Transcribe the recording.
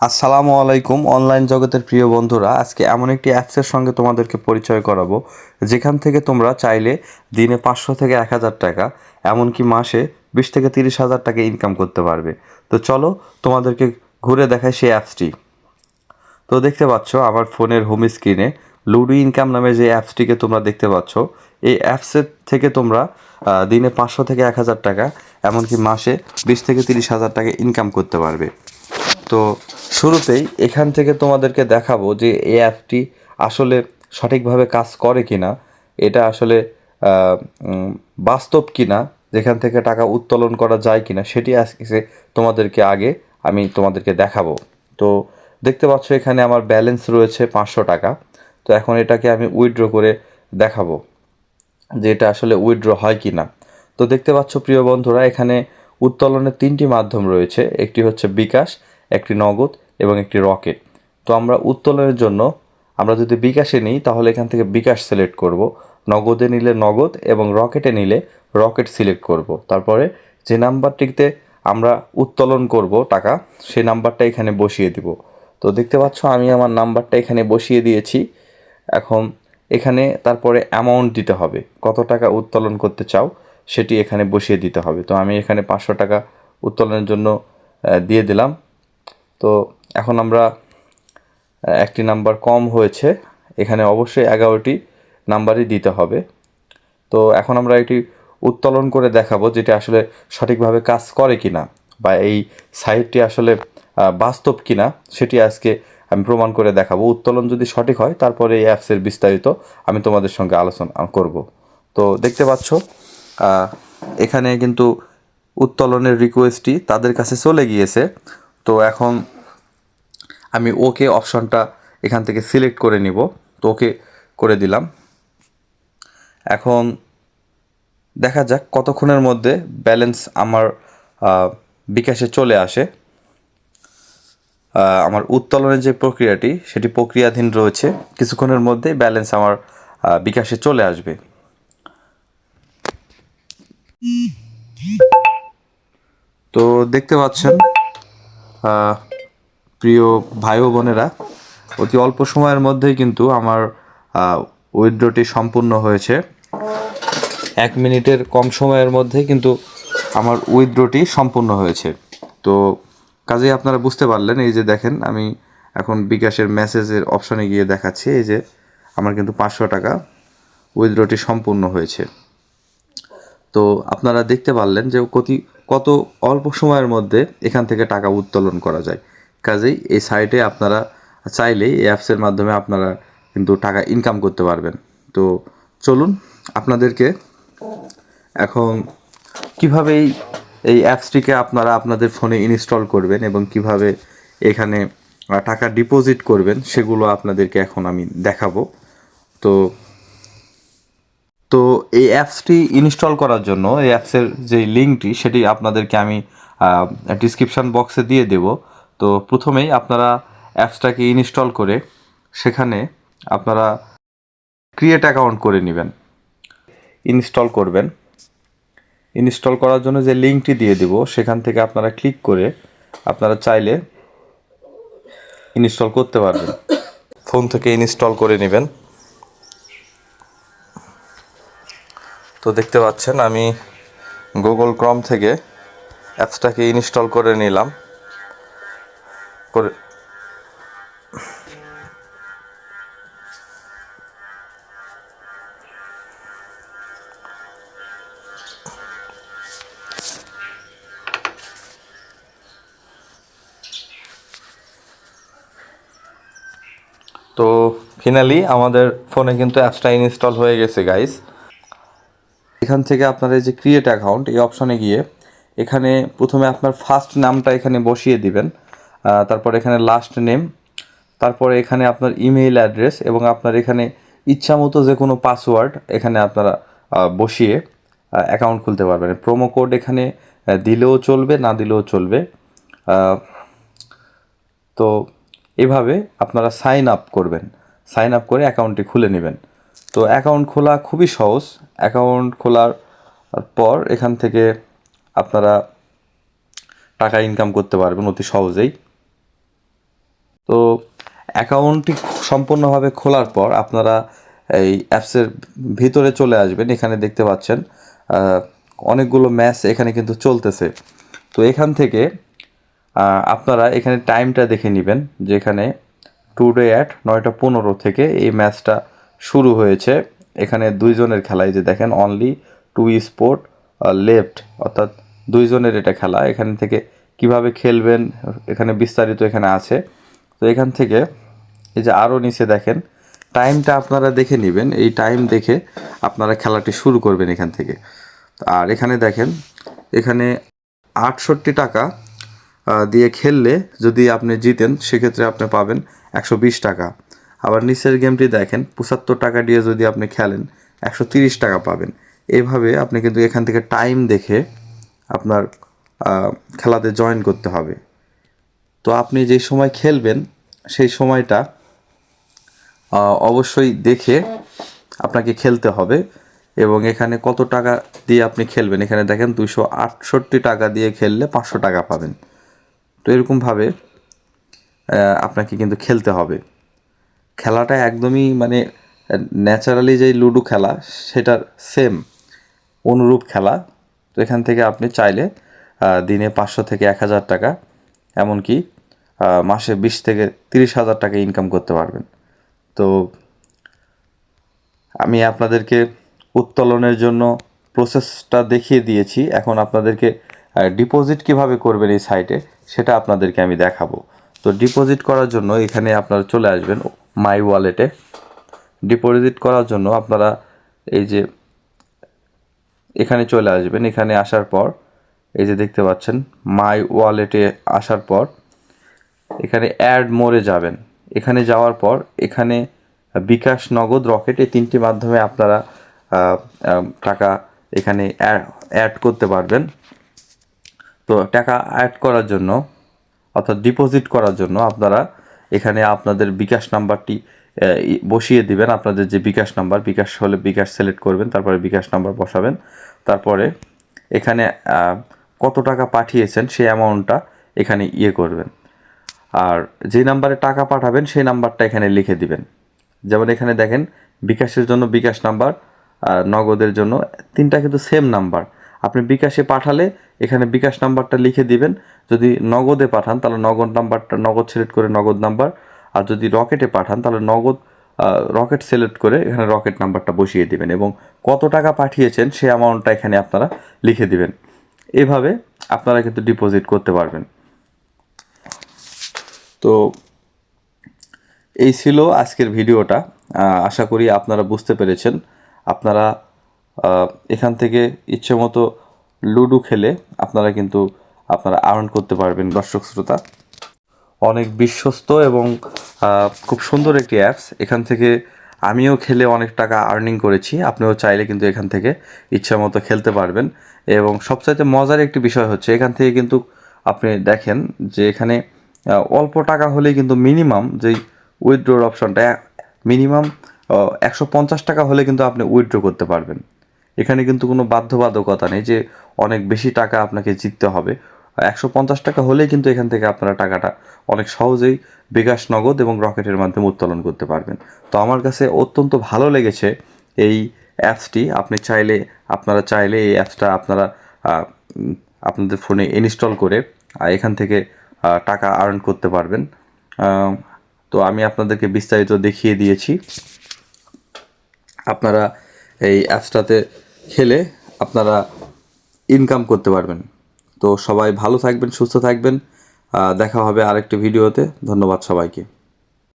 আসসালামু আলাইকুম অনলাইন জগতের প্রিয় বন্ধুরা, আজকে এমন একটি অ্যাপসের সঙ্গে তোমাদেরকে পরিচয় করাবো যেখান থেকে তোমরা চাইলে দিনে 500 থেকে 1000 টাকা, এমনকি মাসে 20 থেকে 30,000 টাকা ইনকাম করতে পারবে। তো চলো তোমাদেরকে ঘুরে দেখাই সেই অ্যাপসটি। তো দেখতে পাচ্ছ আমার ফোনের হোম স্ক্রিনে লুডো ইনকাম নামে যে অ্যাপসটিকে তোমরা দেখতে পাচ্ছ, এই অ্যাপসের থেকে তোমরা দিনে 500 থেকে 1000 টাকা, এমনকি মাসে 20 থেকে 30,000 টাকা ইনকাম করতে পারবে। তো শুরুতেই এখান থেকে তোমাদেরকে দেখাবো যে এই অ্যাপটি আসলে সঠিকভাবে কাজ করে কিনা, এটা আসলে আহ, উম, বাস্তব কিনা, যেখান থেকে টাকা উত্তোলন করা যায় কিনা সেটি আজকে তোমাদেরকে তোমাদেরকে দেখাবো। তো দেখতে পাচ্ছ এখানে আমার ব্যালেন্স রয়েছে 500 টাকা। তো এখন এটাকে আমি উইথড্র করে দেখাবো যে এটা আসলে উইথড্র হয় কি না। তো দেখতে পাচ্ছ প্রিয় বন্ধুরা, এখানে উত্তোলনের তিনটি মাধ্যম রয়েছে, একটি হচ্ছে বিকাশ, একটি নগদ এবং একটি রকেট। তো আমরা উত্তোলনের জন্য আমরা যদি বিকাশে নিই তাহলে এখান থেকে বিকাশ সিলেক্ট করব, নগদে নিলে নগদ এবং রকেটে নিলে রকেট সিলেক্ট করব। তারপরে যে নাম্বারটিতে আমরা উত্তোলন করব টাকা, সেই নাম্বারটা এখানে বসিয়ে দিব। তো দেখতে পাচ্ছ আমি আমার নাম্বারটা এখানে বসিয়ে দিয়েছি। এখন এখানে তারপরে অ্যামাউন্ট দিতে হবে, কত টাকা উত্তোলন করতে চাও সেটি এখানে বসিয়ে দিতে হবে। তো আমি এখানে 500 টাকা উত্তোলনের জন্য দিয়ে দিলাম। তো এখন আমরা একটি নাম্বার কম হয়েছে, এখানে অবশ্যই 11টি নাম্বারই দিতে হবে। তো এখন আমরা এটি উত্তোলন করে দেখাবো যেটা আসলে সঠিকভাবে কাজ করে কিনা, বা এই সাইটটি আসলে বাস্তব কিনা সেটি আজকে আমি প্রমাণ করে দেখাবো। উত্তোলন যদি সঠিক হয় তারপরে এই অ্যাপসের বিস্তারিত আমি তোমাদের সঙ্গে আলোচনা করব। তো দেখতে পাচ্ছ এখানে কিন্তু উত্তোলনের রিকোয়েস্টটি তাদের কাছে চলে গিয়েছে। তো এখন আমি ওকে অপশনটা এখান থেকে সিলেক্ট করে নিব। তো ওকে করে দিলাম। এখন দেখা যাক কতক্ষণের মধ্যে ব্যালেন্স আমার বিকাশে চলে আসে। আমার উত্তোলনের যে প্রক্রিয়াটি সেটি প্রক্রিয়াধীন রয়েছে, কিছুক্ষণের মধ্যেই ব্যালেন্স আমার বিকাশে চলে আসবে। তো দেখতে পাচ্ছেন প্রিয় ভাই ও বোনেরা, অতি অল্প সময়ের মধ্যেই কিন্তু আমার উইথড্রটি সম্পূর্ণ হয়েছে। 1 মিনিটের কম সময়ের মধ্যেই কিন্তু আমার উইথড্রটি সম্পূর্ণ হয়েছে। তো কাজেই আপনারা বুঝতে পারলেন, এই যে দেখেন আমি এখন বিকাশের মেসেজের অপশনে গিয়ে দেখাচ্ছি, এই যে আমার কিন্তু 500 টাকা উইথড্রটি সম্পূর্ণ হয়েছে। তো আপনারা দেখতে পারলেন যে কত অল্প সময়ের মধ্যে এখান থেকে টাকা উত্তোলন করা যায়। কাজেই এই সাইটে আপনারা চাইলেই এই অ্যাপসের মাধ্যমে আপনারা কিন্তু টাকা ইনকাম করতে পারবেন। তো চলুন আপনাদেরকে এখন কিভাবে এই অ্যাপসটিকে আপনারা আপনাদের ফোনে ইনস্টল করবেন এবং কিভাবে এখানে টাকা ডিপোজিট করবেন সেগুলো আপনাদেরকে এখন আমি দেখাবো। তো তো এই অ্যাপসটি ইনস্টল করার জন্য এই অ্যাপসের যে লিঙ্কটি সেটি আপনাদেরকে আমি ডিসক্রিপশান বক্সে দিয়ে দেব। তো প্রথমেই আপনারা অ্যাপসটাকে ইনস্টল করে সেখানে আপনারা ক্রিয়েট অ্যাকাউন্ট করে নেবেন, ইনস্টল করবেন। ইনস্টল করার জন্য যে লিঙ্কটি দিয়ে দেব সেখান থেকে আপনারা ক্লিক করে আপনারা চাইলে ইনস্টল করতে পারবেন, ফোন থেকে ইনস্টল করে নেবেন। তো দেখতে পাচ্ছেন আমি গুগল ক্রোম থেকে অ্যাপসটাকে ইনস্টল করে নিলাম। করে তো ফাইনালি আমাদের ফোনে কিন্তু অ্যাপসটা ইনস্টল হয়ে গেছে গাইস। এখান থেকে আপনার এই যে ক্রিয়েট অ্যাকাউন্ট এই অপশনে গিয়ে এখানে প্রথমে আপনার ফার্স্ট নামটা এখানে বসিয়ে দিবেন, তারপর এখানে লাস্ট নেম, তারপরে এখানে আপনার ইমেইল অ্যাড্রেস এবং আপনার এখানে ইচ্ছামতো যে কোনো পাসওয়ার্ড এখানে আপনারা বসিয়ে অ্যাকাউন্ট খুলতে পারবেন। প্রোমো কোড এখানে দিলেও চলবে, না দিলেও চলবে। তো এভাবে আপনারা সাইন আপ করবেন, সাইন আপ করে অ্যাকাউন্টটি খুলে নেবেন। তো অ্যাকাউন্ট খোলা খুবই সহজ। অ্যাকাউন্ট খোলার পর এখান থেকে আপনারা টাকা ইনকাম করতে পারবেন অতি সহজেই। তো অ্যাকাউন্টটি সম্পূর্ণভাবে খোলার পর আপনারা এই অ্যাপসের ভিতরে চলে আসবেন। এখানে দেখতে পাচ্ছেন অনেকগুলো ম্যাচ এখানে কিন্তু চলতেছে। তো এখান থেকে আপনারা এখানে টাইমটা দেখে নেবেন, যে এখানে টুডে অ্যাট 9:15 থেকে এই ম্যাচটা শুরু হয়েছে। এখানে দুইজনের খেলায় যে দেখেন অনলি টু স্পোর্ট লেফট, অর্থাৎ দুইজনের এটা খেলা। এখান থেকে কিভাবে খেলবেন এখানে বিস্তারিত এখানে আছে। তো এখান থেকে এই যে আরও নিচে দেখেন টাইমটা আপনারা দেখে নেবেন, এই টাইম দেখে আপনারা খেলাটি শুরু করবেন এখান থেকে। আর এখানে দেখেন এখানে 68 টাকা দিয়ে খেললে যদি আপনি জিতেন সেক্ষেত্রে আপনি পাবেন 120 টাকা। আবার নিচের গেমটি দেখেন 75 টাকা দিয়ে যদি আপনি খেলেন 130 টাকা পাবেন। এইভাবে আপনি কিন্তু এখান থেকে টাইম দেখে আপনার খেলাতে জয়েন করতে হবে। তো আপনি যে সময় খেলবেন সেই সময়টা অবশ্যই দেখে আপনাকে খেলতে হবে। এবং এখানে কত টাকা দিয়ে আপনি খেলবেন এখানে দেখেন 268 টাকা দিয়ে খেললে 500 টাকা পাবেন। তো এরকমভাবে আপনাকে কিন্তু খেলতে হবে। খেলাটা একদমই মানে ন্যাচারালি যেই লুডো খেলা সেটার সেম অনুরূপ খেলা। তো এখান থেকে আপনি চাইলে দিনে 500 থেকে 1000 টাকা, এমনকি মাসে 20 থেকে 30,000 টাকা ইনকাম করতে পারবেন। তো আমি আপনাদেরকে উত্তোলনের জন্য প্রসেসটা দেখিয়ে দিয়েছি। এখন আপনাদেরকে ডিপোজিট কিভাবে করবেন এই সাইটে সেটা আপনাদেরকে আমি দেখাবো। তো ডিপোজিট করার জন্য এখানে আপনারা চলে আসবেন মাই ওয়ালেটে। ডিপোজিট করার জন্য আপনারা এই যে এখানে চলে আসবেন। এখানে আসার পর এই যে দেখতে পাচ্ছেন মাই ওয়ালেটে আসার পর এখানে অ্যাড মোরে যাবেন। এখানে যাওয়ার পর এখানে বিকাশ, নগদ, রকেট এই তিনটি মাধ্যমে আপনারা টাকা এখানে অ্যাড করতে পারবেন। তো টাকা অ্যাড করার জন্য অর্থাৎ ডিপোজিট করার জন্য আপনারা এখানে আপনাদের বিকাশ নাম্বারটি বসিয়ে দিবেন। আপনাদের যে বিকাশ নাম্বার, বিকাশ হলে বিকাশ সিলেক্ট করবেন, তারপরে বিকাশ নাম্বার বসাবেন। তারপরে এখানে কত টাকা পাঠিয়েছেন সেই অ্যামাউন্টটা এখানে করবেন। আর যে নাম্বারে টাকা পাঠাবেন সেই নাম্বারটা এখানে লিখে দিবেন। যেমন এখানে দেখেন বিকাশের জন্য বিকাশ নাম্বার, নগদের জন্য তিনটা কিন্তু সেম নাম্বার। আপনি বিকাশে পাঠালে এখানে বিকাশ নাম্বারটা লিখে দিবেন। যদি নগদে পাঠান তাহলে নগদ নাম্বারটা নগদ সিলেক্ট করে নগদ নাম্বার, আর যদি রকেটে পাঠান তাহলে নগদ রকেট সিলেক্ট করে এখানে রকেট নাম্বারটা বসিয়ে দিবেন এবং কত টাকা পাঠিয়েছেন সেই অ্যামাউন্টটা এখানে আপনারা লিখে দিবেন। এভাবে আপনারা কিন্তু ডিপোজিট করতে পারবেন। তো এই ছিল আজকের ভিডিওটা। আশা করি আপনারা বুঝতে পেরেছেন। আপনারা এখান থেকে ইচ্ছে মতো লুডো খেলে আপনারা কিন্তু আর্ন করতে পারবেন। দর্শক শ্রোতা, অনেক বিশ্বস্ত এবং খুব সুন্দর একটি অ্যাপস। এখান থেকে আমিও খেলে অনেক টাকা আর্নিং করেছি। আপনিও চাইলে কিন্তু এখান থেকে ইচ্ছা মতো খেলতে পারবেন। এবং সবচাইতে মজার একটি বিষয় হচ্ছে এখান থেকে কিন্তু আপনি দেখেন যে এখানে অল্প টাকা হলেই কিন্তু মিনিমাম যেই উইথড্রোর অপশনটা মিনিমাম 150 টাকা হলে কিন্তু আপনি উইথড্র করতে পারবেন। এখানে কিন্তু কোনো বাধ্যবাধকতা নেই যে অনেক বেশি টাকা আপনাকে জিততে হবে। 150 টাকা হলেই কিন্তু এখান থেকে আপনারা টাকাটা অনেক সহজেই বিকাশ, নগদ এবং রকেটের মাধ্যমে উত্তোলন করতে পারবেন। তো আমার কাছে অত্যন্ত ভালো লেগেছে এই অ্যাপসটি। আপনারা চাইলে এই অ্যাপসটা আপনাদের ফোনে ইনস্টল করে এখান থেকে টাকা আর্ন করতে পারবেন। তো আমি আপনাদেরকে বিস্তারিত দেখিয়ে দিয়েছি। আপনারা এই অ্যাপসটাতে খেলে আপনারা ইনকাম করতে পারবেন। তো সবাই ভালো থাকবেন, সুস্থ থাকবেন। দেখা হবে আরেকটি ভিডিওতে। ধন্যবাদ সবাইকে।